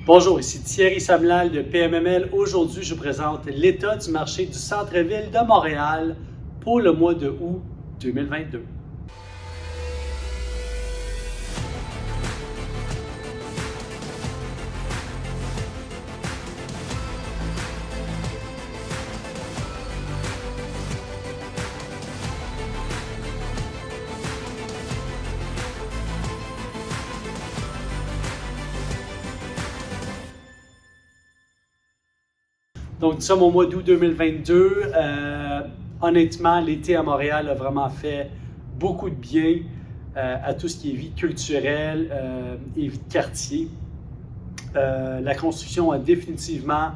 Bonjour, ici Thierry Samlal de PMML. Aujourd'hui, je vous présente l'état du marché du centre-ville de Montréal pour le mois de août 2022. Donc, nous sommes au mois d'août 2022. Honnêtement, l'été à Montréal a vraiment fait beaucoup de bien à tout ce qui est vie culturelle et vie de quartier. La construction a définitivement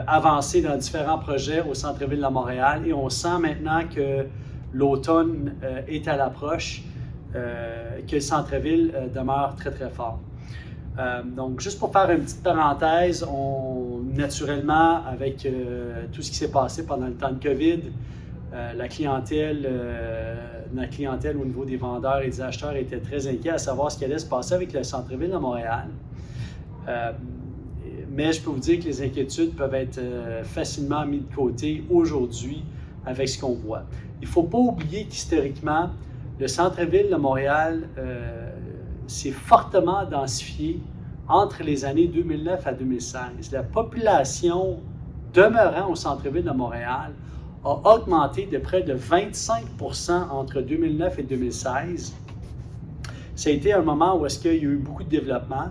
avancé dans différents projets au centre-ville de Montréal et on sent maintenant que l'automne est à l'approche, que le centre-ville demeure très, très fort. Donc, juste pour faire une petite parenthèse, naturellement, avec tout ce qui s'est passé pendant le temps de COVID, la clientèle au niveau des vendeurs et des acheteurs était très inquiète à savoir ce qui allait se passer avec le centre-ville de Montréal. Mais je peux vous dire que les inquiétudes peuvent être facilement mises de côté aujourd'hui avec ce qu'on voit. Il ne faut pas oublier qu'historiquement, le centre-ville de Montréal s'est fortement densifié entre les années 2009 à 2016. La population demeurant au centre-ville de Montréal a augmenté de près de 25% entre 2009 et 2016. Ça a été un moment où est-ce qu'il y a eu beaucoup de développement.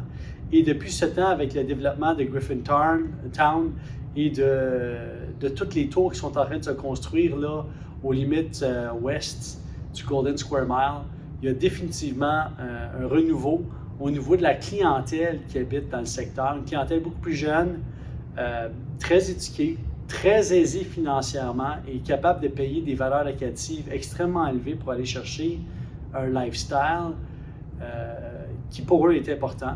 Et depuis ce temps, avec le développement de Griffintown et de toutes les tours qui sont en train de se construire là, aux limites ouest du Golden Square Mile, il y a définitivement un renouveau au niveau de la clientèle qui habite dans le secteur. Une clientèle beaucoup plus jeune, très éduquée, très aisée financièrement et capable de payer des valeurs locatives extrêmement élevées pour aller chercher un lifestyle qui pour eux est important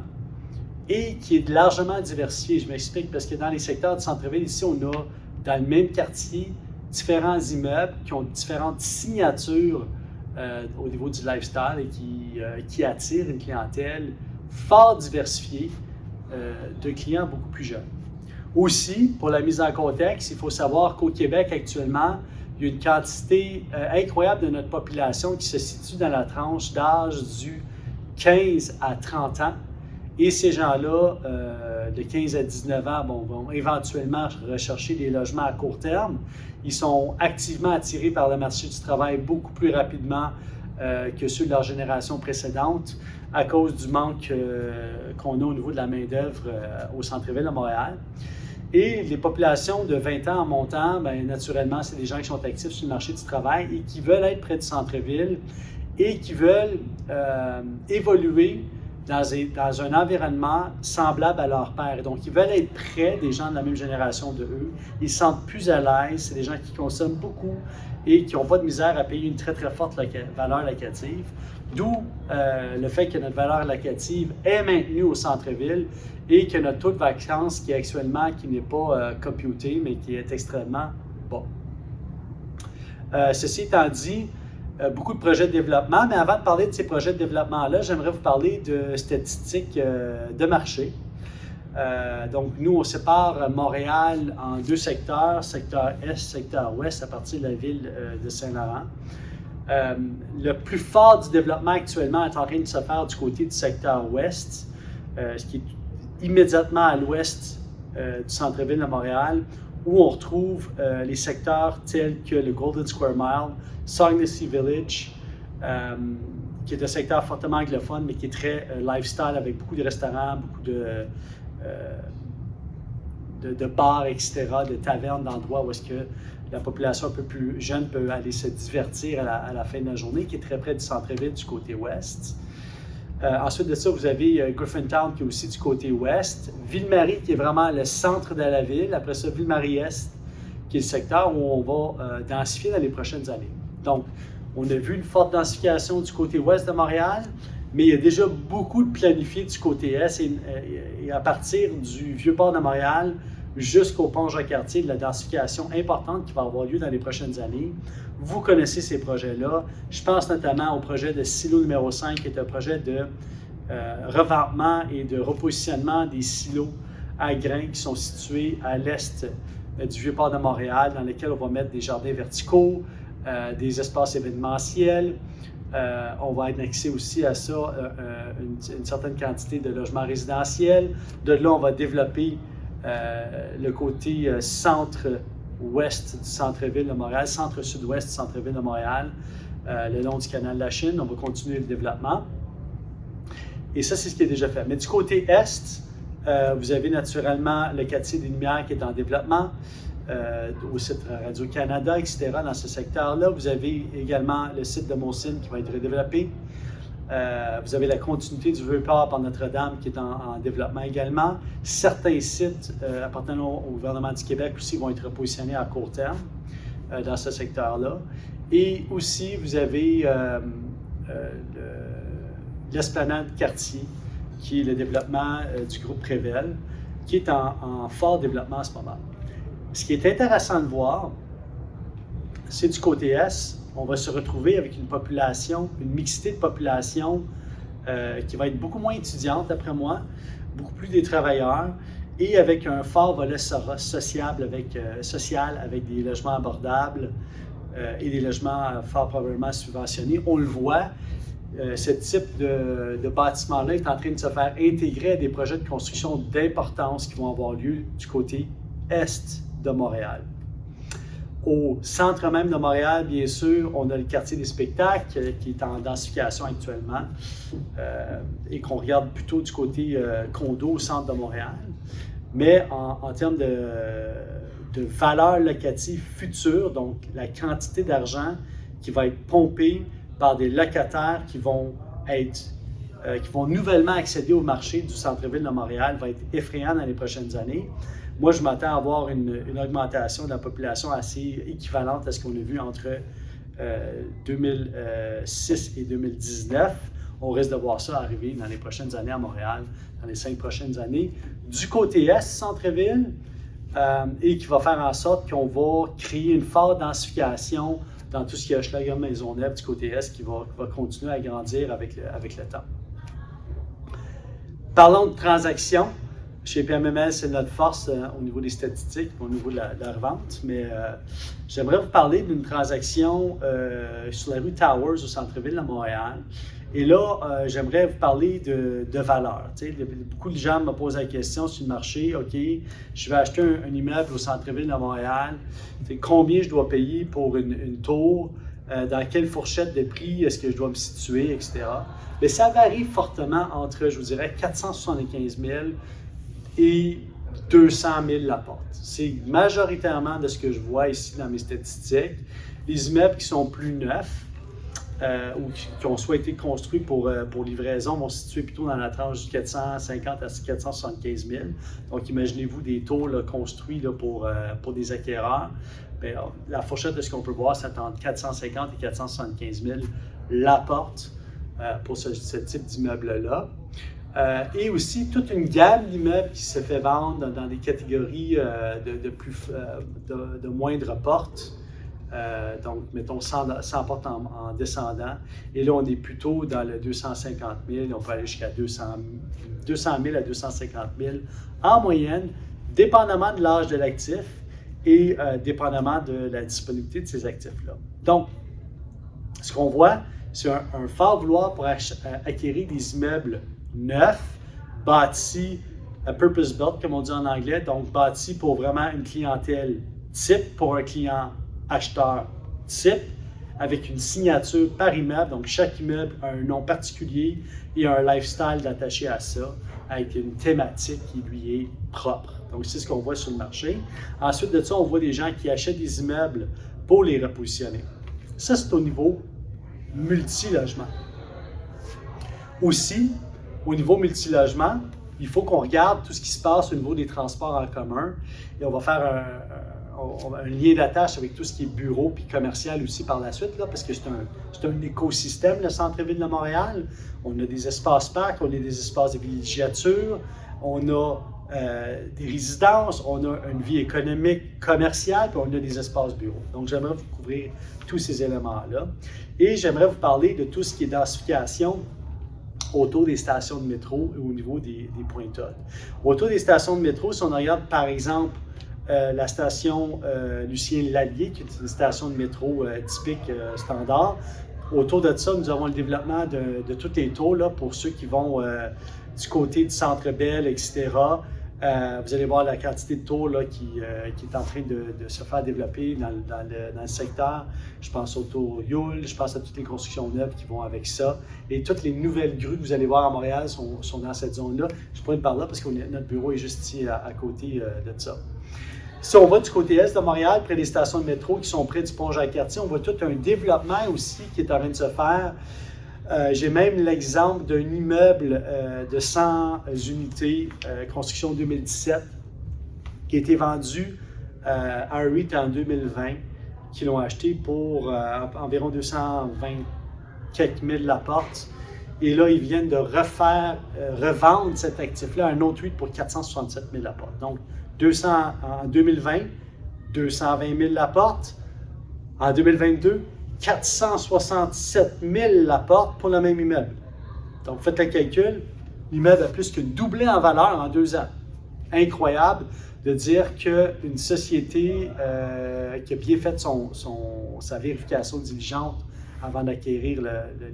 et qui est largement diversifié. Je m'explique parce que dans les secteurs du centre-ville, ici, on a dans le même quartier différents immeubles qui ont différentes signatures au niveau du lifestyle et qui attire une clientèle fort diversifiée de clients beaucoup plus jeunes. Aussi, pour la mise en contexte, il faut savoir qu'au Québec actuellement, il y a une quantité incroyable de notre population qui se situe dans la tranche d'âge du 15 à 30 ans. Et ces gens-là, de 15 à 19 ans, vont éventuellement rechercher des logements à court terme. Ils sont activement attirés par le marché du travail beaucoup plus rapidement que ceux de leur génération précédente à cause du manque qu'on a au niveau de la main-d'œuvre au centre-ville de Montréal. Et les populations de 20 ans en montant, bien, naturellement, c'est des gens qui sont actifs sur le marché du travail et qui veulent être près du centre-ville et qui veulent évoluer dans un environnement semblable à leur père. Donc, ils veulent être près des gens de la même génération de eux. Ils se sentent plus à l'aise. C'est des gens qui consomment beaucoup et qui n'ont pas de misère à payer une très, très forte valeur locative. D'où le fait que notre valeur locative est maintenue au centre-ville et que notre taux de vacances qui n'est pas computé, mais qui est extrêmement bas. Ceci étant dit, beaucoup de projets de développement, mais avant de parler de ces projets de développement-là, j'aimerais vous parler de statistiques de marché. Donc, nous, on sépare Montréal en deux secteurs, secteur Est, secteur Ouest, à partir de la ville de Saint-Laurent. Le plus fort du développement actuellement est en train de se faire du côté du secteur Ouest, ce qui est immédiatement à l'ouest du centre-ville de Montréal, où on retrouve les secteurs tels que le Golden Square Mile, Songnessie Village, qui est un secteur fortement anglophone, mais qui est très lifestyle, avec beaucoup de restaurants, beaucoup de bars, etc., de tavernes, d'endroits où est-ce que la population un peu plus jeune peut aller se divertir à la fin de la journée, qui est très près du centre-ville du côté ouest. Ensuite de ça, vous avez Griffintown qui est aussi du côté ouest, Ville-Marie qui est vraiment le centre de la ville, après ça Ville-Marie-Est qui est le secteur où on va densifier dans les prochaines années. Donc, on a vu une forte densification du côté ouest de Montréal, mais il y a déjà beaucoup de planifié du côté est et à partir du Vieux-Port de Montréal jusqu'au pont Jacques-Cartier, de la densification importante qui va avoir lieu dans les prochaines années. Vous connaissez ces projets-là. Je pense notamment au projet de silo numéro 5, qui est un projet de revampement et de repositionnement des silos à grains qui sont situés à l'est du Vieux-Port de Montréal, dans lesquels on va mettre des jardins verticaux, des espaces événementiels. On va annexer aussi à ça une certaine quantité de logements résidentiels. De là, on va développer le côté centre-ouest du centre-ville de Montréal, centre-sud-ouest du centre-ville de Montréal, le long du canal de la Chine. On va continuer le développement. Et ça, c'est ce qui est déjà fait. Mais du côté est, vous avez naturellement le quartier des Lumières qui est en développement, au site Radio-Canada, etc. Dans ce secteur-là, vous avez également le site de Monsigny qui va être redéveloppé. Vous avez la continuité du Vieux-Port par Notre-Dame qui est en développement également. Certains sites appartenant au gouvernement du Québec aussi vont être repositionnés à court terme dans ce secteur-là. Et aussi, vous avez l'esplanade Cartier, qui est le développement du groupe Prével, qui est en fort développement en ce moment. Ce qui est intéressant de voir, c'est du côté est, on va se retrouver avec une population, une mixité de population qui va être beaucoup moins étudiante, d'après moi, beaucoup plus des travailleurs, et avec un fort volet social avec des logements abordables et des logements fort probablement subventionnés. On le voit, ce type de bâtiment-là est en train de se faire intégrer à des projets de construction d'importance qui vont avoir lieu du côté est de Montréal. Au centre même de Montréal, bien sûr, on a le quartier des spectacles qui est en densification actuellement et qu'on regarde plutôt du côté condo au centre de Montréal. Mais en termes de valeur locative future, donc la quantité d'argent qui va être pompée par des locataires qui vont nouvellement accéder au marché du centre-ville de Montréal va être effrayant dans les prochaines années. Moi, je m'attends à avoir une augmentation de la population assez équivalente à ce qu'on a vu entre 2006 et 2019. On risque de voir ça arriver dans les prochaines années à Montréal, dans les 5 prochaines années, du côté est, centre-ville, et qui va faire en sorte qu'on va créer une forte densification dans tout ce qui est Hochelaga Maisonneuve du côté est, qui va continuer à grandir avec le temps. Parlons de transactions. Chez PMML, c'est notre force au niveau des statistiques, au niveau de la revente, mais j'aimerais vous parler d'une transaction sur la rue Towers au centre-ville de Montréal. Et là, j'aimerais vous parler de valeur. Tu sais, beaucoup de gens me posent la question sur le marché, OK, je vais acheter un immeuble au centre-ville de Montréal, combien je dois payer pour une tour, dans quelle fourchette de prix est-ce que je dois me situer, etc. Mais ça varie fortement entre, je vous dirais, 475 000 et 200 000 la porte. C'est majoritairement de ce que je vois ici dans mes statistiques. Les immeubles qui sont plus neufs ou qui ont soit été construits pour livraison vont se situer plutôt dans la tranche de 450 à 475 000. Donc, imaginez-vous des tours là, construits là, pour des acquéreurs. Bien, la fourchette de ce qu'on peut voir, c'est entre 450 et 475 000 la porte pour ce type d'immeuble-là. Et aussi toute une gamme d'immeubles qui se fait vendre dans des catégories de moindres portes. Donc, mettons 100 portes en descendant. Et là, on est plutôt dans le 250 000. On peut aller jusqu'à 200 000 à 250 000 en moyenne, dépendamment de l'âge de l'actif et dépendamment de la disponibilité de ces actifs-là. Donc, ce qu'on voit, c'est un fort vouloir pour acquérir des immeubles neufs, bâtis, purpose-built, comme on dit en anglais, donc bâtis pour vraiment une clientèle type, pour un client acheteur type, avec une signature par immeuble. Donc, chaque immeuble a un nom particulier et un lifestyle attaché à ça, avec une thématique qui lui est propre. Donc, c'est ce qu'on voit sur le marché. Ensuite de ça, on voit des gens qui achètent des immeubles pour les repositionner. Ça, c'est au niveau multilogement. Aussi, au niveau multilogement, il faut qu'on regarde tout ce qui se passe au niveau des transports en commun et on va faire un lien d'attache avec tout ce qui est bureau puis commercial aussi par la suite, là, parce que c'est un écosystème, le centre-ville de Montréal. On a des espaces parcs, on a des espaces de villégiature, on a des résidences, on a une vie économique, commerciale, puis on a des espaces bureaux. Donc, j'aimerais vous couvrir tous ces éléments-là. Et j'aimerais vous parler de tout ce qui est densification autour des stations de métro et au niveau des pointodes. Autour des stations de métro, si on regarde par exemple la station Lucien Lallier, qui est une station de métro typique standard, autour de ça, nous avons le développement de toutes les tours là, pour ceux qui vont du côté du Centre Bell, etc. Vous allez voir la quantité de tours là, qui est en train de se faire développer dans le secteur. Je pense au tour Yule, je pense à toutes les constructions neuves qui vont avec ça. Et toutes les nouvelles grues que vous allez voir à Montréal sont dans cette zone-là. Je pointe par là parce que notre bureau est juste ici à côté de ça. Si on va du côté est de Montréal, près des stations de métro qui sont près du pont Jacques-Cartier, on voit tout un développement aussi qui est en train de se faire. J'ai même l'exemple d'un immeuble de 100 unités, construction 2017, qui a été vendu à un REIT en 2020, qui l'ont acheté pour environ 220 quelques mille la porte. Et là, ils viennent de revendre cet actif-là à un autre REIT pour 467 000 la porte. Donc, 200 en 2020, 220 000 la porte. En 2022, 467 000 la porte pour le même immeuble. Donc, faites le calcul, l'immeuble a plus que doublé en valeur en 2 ans. Incroyable de dire qu'une société qui a bien fait sa vérification diligente avant d'acquérir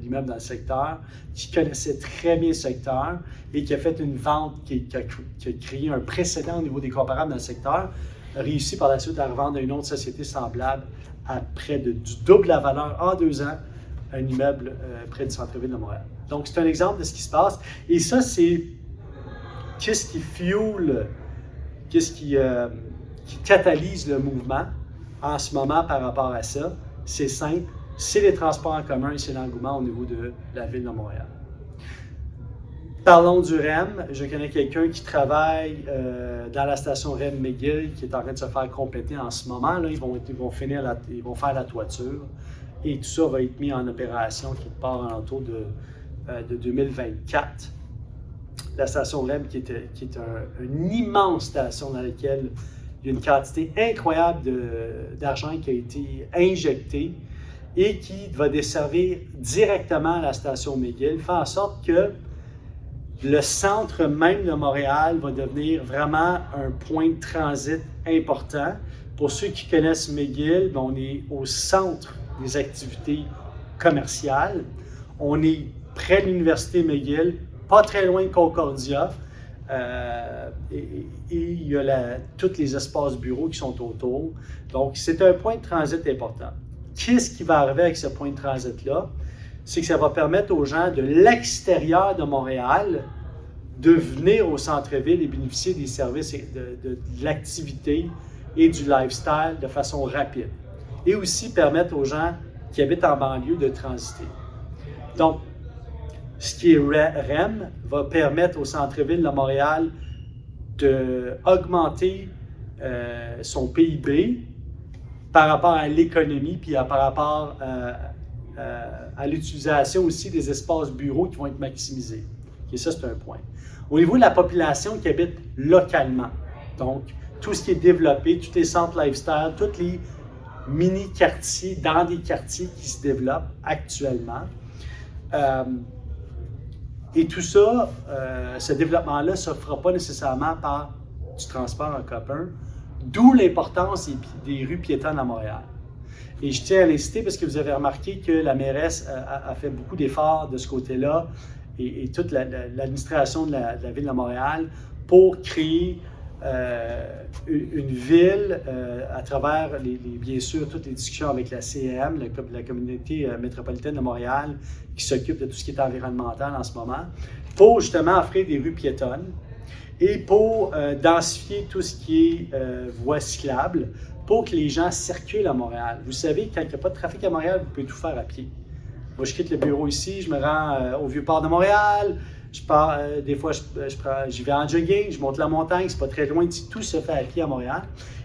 l'immeuble dans le secteur, qui connaissait très bien le secteur et qui a fait une vente qui a créé un précédent au niveau des comparables dans le secteur, a réussi par la suite à revendre à une autre société semblable à près du double la valeur en 2 ans, un immeuble près du centre-ville de Montréal. Donc, c'est un exemple de ce qui se passe. Et ça, c'est qu'est-ce qui fuel, qu'est-ce qui catalyse le mouvement en ce moment par rapport à ça. C'est simple, c'est les transports en commun et c'est l'engouement au niveau de la ville de Montréal. Parlons du REM. Je connais quelqu'un qui travaille dans la station REM McGill qui est en train de se faire compléter en ce moment. Là, ils vont faire la toiture et tout ça va être mis en opération quelque part en autour de 2024. La station REM qui est une immense station dans laquelle il y a une quantité incroyable d'argent qui a été injecté et qui va desservir directement la station McGill, fait en sorte que le centre même de Montréal va devenir vraiment un point de transit important. Pour ceux qui connaissent McGill, on est au centre des activités commerciales. On est près de l'université McGill, pas très loin de Concordia. Et il y a tous les espaces bureaux qui sont autour. Donc, c'est un point de transit important. Qu'est-ce qui va arriver avec ce point de transit-là? C'est que ça va permettre aux gens de l'extérieur de Montréal de venir au centre-ville et bénéficier des services de l'activité et du lifestyle de façon rapide. Et aussi permettre aux gens qui habitent en banlieue de transiter. Donc, ce qui est REM va permettre au centre-ville de Montréal d'augmenter son PIB par rapport à l'économie, puis par rapport à l'utilisation aussi des espaces bureaux qui vont être maximisés. Et ça, c'est un point. Au niveau de la population qui habite localement, donc tout ce qui est développé, tous les centres lifestyle, tous les mini-quartiers dans des quartiers qui se développent actuellement. Et tout ça, ce développement-là ne se fera pas nécessairement par du transport en commun, d'où l'importance des rues piétonnes à Montréal. Et je tiens à l'inciter parce que vous avez remarqué que la mairesse a fait beaucoup d'efforts de ce côté-là et toute l'administration de la ville de Montréal pour créer une ville à travers, bien sûr, toutes les discussions avec la CEM, la communauté métropolitaine de Montréal, qui s'occupe de tout ce qui est environnemental en ce moment, pour justement offrir des rues piétonnes et pour densifier tout ce qui est voies cyclables pour que les gens circulent à Montréal. Vous savez, quand il n'y a pas de trafic à Montréal, vous pouvez tout faire à pied. Moi, je quitte le bureau ici, je me rends au Vieux-Port de Montréal, je pars, des fois, j'y vais en jogging, je monte la montagne, c'est pas très loin, tout se fait à pied à Montréal.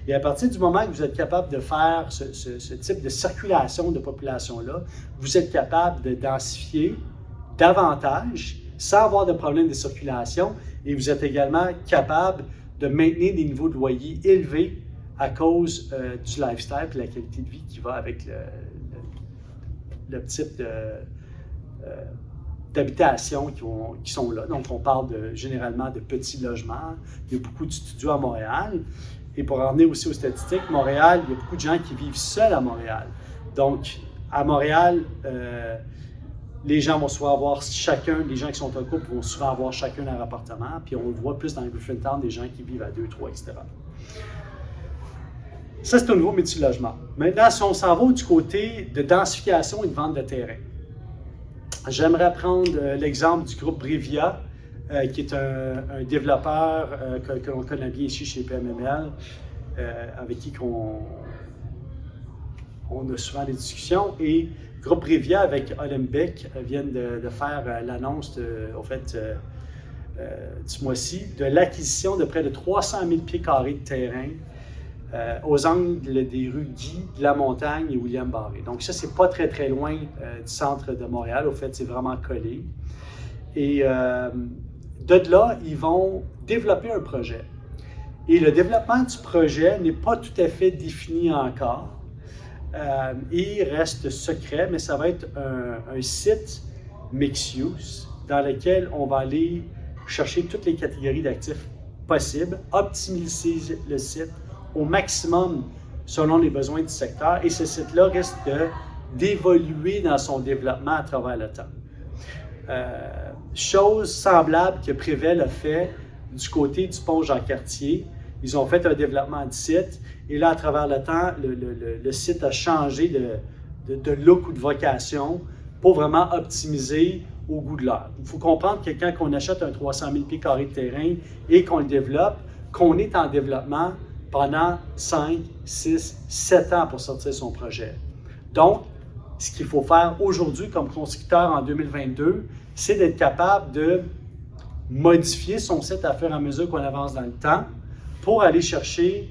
Et à partir du moment que vous êtes capable de faire ce type de circulation de population-là, vous êtes capable de densifier davantage sans avoir de problème de circulation et vous êtes également capable de maintenir des niveaux de loyer élevés à cause du lifestyle et de la qualité de vie qui va avec le type d'habitations qui sont là. Donc, on parle généralement de petits logements. Il y a beaucoup de studios à Montréal. Et pour en venir aussi aux statistiques, Montréal, il y a beaucoup de gens qui vivent seuls à Montréal. Donc, à Montréal, les gens vont souvent avoir les gens qui sont en couple vont souvent avoir chacun leur appartement. Puis on le voit plus dans les Griffintown, des gens qui vivent à 2, 3, etc. Ça, c'est au niveau multilogement. Maintenant, si on s'en va du côté de densification et de vente de terrain, j'aimerais prendre l'exemple du groupe Brivia, qui est un développeur que l'on connaît bien ici chez PMML, avec qui on a souvent des discussions. Et groupe Brivia avec Olympic viennent de faire l'annonce, du mois-ci, de l'acquisition de près de 300 000 pieds carrés de terrain aux angles des rues Guy, de la Montagne et William Barré. Donc ça, c'est pas très très loin du centre de Montréal. Au fait, c'est vraiment collé. Et de là, ils vont développer un projet. Et le développement du projet n'est pas tout à fait défini encore. Il reste secret, mais ça va être un site mixed-use dans lequel on va aller chercher toutes les catégories d'actifs possibles, optimiser le site au maximum selon les besoins du secteur, et ce site-là risque d'évoluer dans son développement à travers le temps. Chose semblable que Prével a fait du côté du pont Jean-Cartier. Ils ont fait un développement de site, et là, à travers le temps, le site a changé de look ou de vocation pour vraiment optimiser au goût de l'heure. Il faut comprendre que quand on achète un 300 000 pieds carrés de terrain et qu'on le développe, qu'on est en développement pendant 5, 6, 7 ans pour sortir son projet. Donc, ce qu'il faut faire aujourd'hui comme constructeur en 2022, c'est d'être capable de modifier son site à fur et à mesure qu'on avance dans le temps pour aller chercher,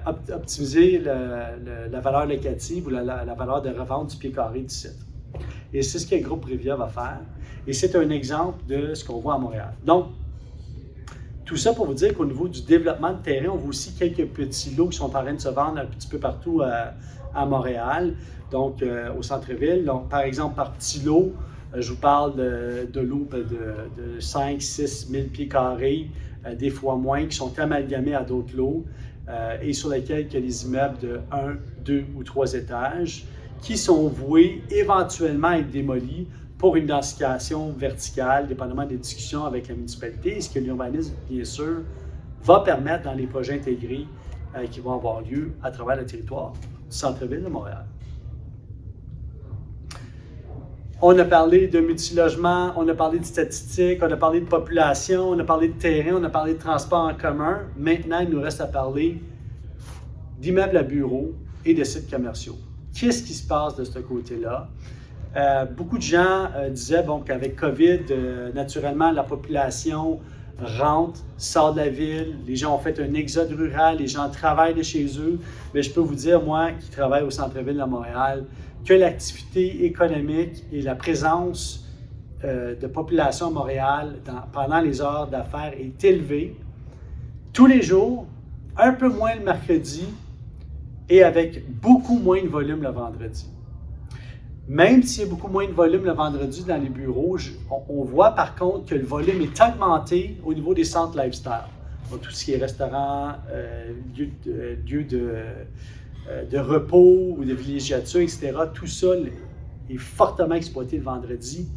optimiser la valeur locative ou la valeur de revente du pied carré du site. Et c'est ce que le groupe Brivia va faire. Et c'est un exemple de ce qu'on voit à Montréal. Donc, tout ça pour vous dire qu'au niveau du développement de terrain, on voit aussi quelques petits lots qui sont en train de se vendre un petit peu partout à Montréal, donc au centre-ville. Donc, par exemple, par petits lots, je vous parle de lots de 5 6 000 pieds carrés, des fois moins, qui sont amalgamés à d'autres lots et sur lesquels il y a des immeubles de 1, 2 ou 3 étages qui sont voués éventuellement à être démolis pour une densification verticale, dépendamment des discussions avec la municipalité, et ce que l'urbanisme, bien sûr, va permettre dans les projets intégrés qui vont avoir lieu à travers le territoire du centre-ville de Montréal. On a parlé de multilogement, on a parlé de statistiques, on a parlé de population, on a parlé de terrain, on a parlé de transport en commun. Maintenant, il nous reste à parler d'immeubles à bureaux et de sites commerciaux. Qu'est-ce qui se passe de ce côté-là? Beaucoup de gens disaient qu'avec COVID, naturellement, la population rentre, sort de la ville, les gens ont fait un exode rural, les gens travaillent de chez eux. Mais je peux vous dire, moi, qui travaille au centre-ville de Montréal, que l'activité économique et la présence de population à Montréal pendant les heures d'affaires est élevée. Tous les jours, un peu moins le mercredi et avec beaucoup moins de volume le vendredi. Même s'il y a beaucoup moins de volume le vendredi dans les bureaux, on voit par contre que le volume est augmenté au niveau des centres lifestyle. Donc, tout ce qui est restaurant, lieu de repos ou de villégiature, etc. Tout ça est fortement exploité le vendredi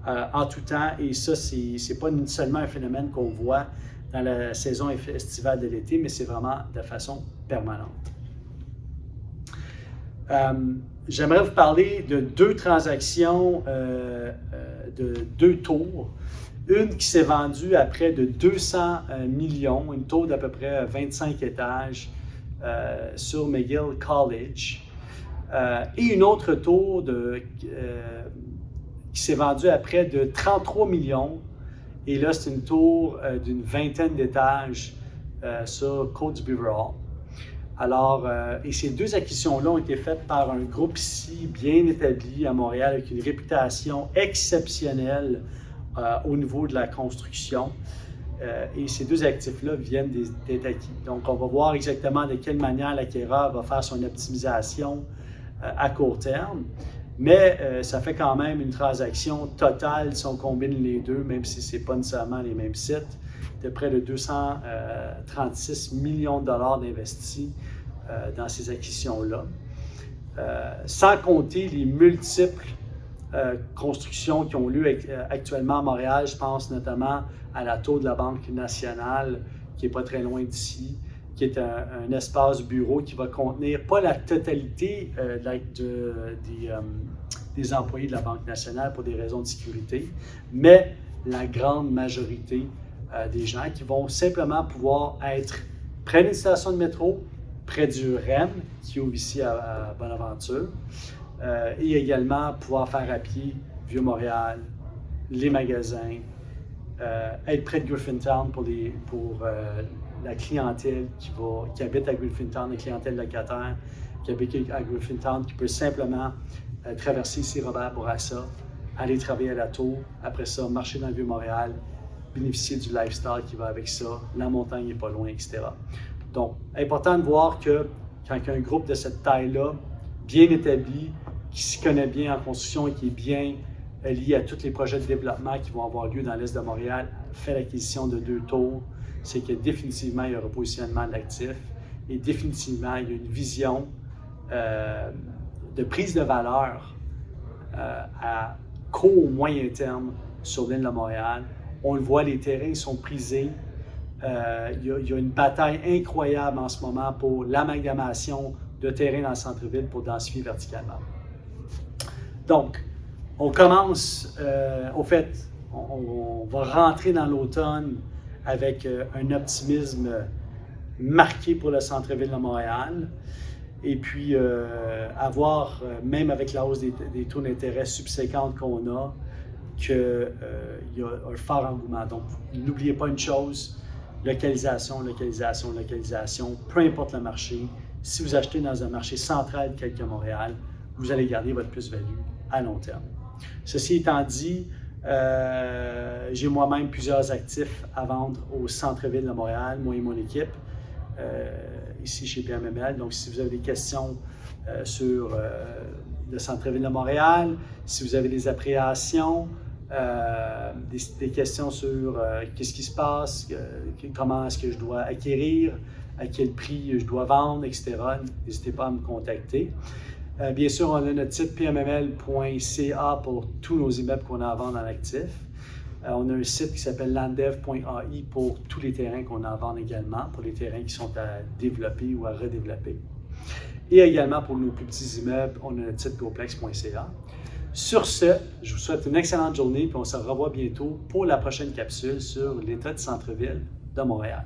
en tout temps. Et ça, c'est pas seulement un phénomène qu'on voit dans la saison estivale de l'été, mais c'est vraiment de façon permanente. J'aimerais vous parler de 2 transactions de 2 tours. Une qui s'est vendue à près de 200 millions, une tour d'à peu près 25 étages sur McGill College. Et une autre tour qui s'est vendue à près de 33 millions. Et là, c'est une tour d'une 20aine d'étages sur Côte-du-Beaver Hall. Alors, et ces 2 acquisitions-là ont été faites par un groupe ici bien établi à Montréal avec une réputation exceptionnelle au niveau de la construction. Et ces 2 actifs-là viennent d'être acquis. Donc, on va voir exactement de quelle manière l'acquéreur va faire son optimisation à court terme. Mais ça fait quand même une transaction totale, si on combine les deux, même si ce n'est pas nécessairement les mêmes sites, de près de 236 millions de dollars d'investis dans ces acquisitions-là. Sans compter les multiples constructions qui ont lieu actuellement à Montréal. Je pense notamment à la tour de la Banque nationale, qui n'est pas très loin d'ici, qui est un espace bureau qui va contenir pas la totalité des employés de la Banque nationale pour des raisons de sécurité, mais la grande majorité des gens qui vont simplement pouvoir être près d'une station de métro, près du REM, qui est ici à Bonaventure, et également pouvoir faire à pied Vieux-Montréal, les magasins, être près de Griffintown pour la clientèle qui habite à Griffintown, la clientèle locataire qui habite à Griffintown, qui peut simplement traverser ici Robert-Bourassa, aller travailler à la tour, après ça, marcher dans le Vieux-Montréal, bénéficier du lifestyle qui va avec ça, la montagne n'est pas loin, etc. Donc, important de voir que quand il y a un groupe de cette taille-là, bien établi, qui s'y connaît bien en construction et qui est bien lié à tous les projets de développement qui vont avoir lieu dans l'Est de Montréal, fait l'acquisition de 2 tours, c'est que définitivement, il y a un repositionnement de l'actif et définitivement, il y a une vision de prise de valeur à court ou moyen terme sur l'île de Montréal. On le voit, les terrains sont prisés. Il y a une bataille incroyable en ce moment pour l'amalgamation de terrains dans le centre-ville pour densifier verticalement. Donc, on commence, au fait, on va rentrer dans l'automne avec un optimisme marqué pour le centre-ville de Montréal. Et puis, avoir, même avec la hausse des taux d'intérêt subséquentes qu'on a, qu'il y a un fort engouement. Donc, n'oubliez pas une chose, localisation, localisation, localisation, peu importe le marché. Si vous achetez dans un marché central tel que Montréal, vous allez garder votre plus-value à long terme. Ceci étant dit, j'ai moi-même plusieurs actifs à vendre au centre-ville de Montréal, moi et mon équipe, ici chez PMML. Donc, si vous avez des questions sur le centre-ville de Montréal, si vous avez des appréhensions, des questions sur qu'est-ce qui se passe, comment est-ce que je dois acquérir, à quel prix je dois vendre, etc., n'hésitez pas à me contacter. Bien sûr, on a notre site pmml.ca pour tous nos immeubles qu'on a à vendre en actif. On a un site qui s'appelle landdev.ai pour tous les terrains qu'on a à vendre également, pour les terrains qui sont à développer ou à redévelopper. Et également pour nos plus petits immeubles, on a notre site goplex.ca. Sur ce, je vous souhaite une excellente journée et on se revoit bientôt pour la prochaine capsule sur l'état du centre-ville de Montréal.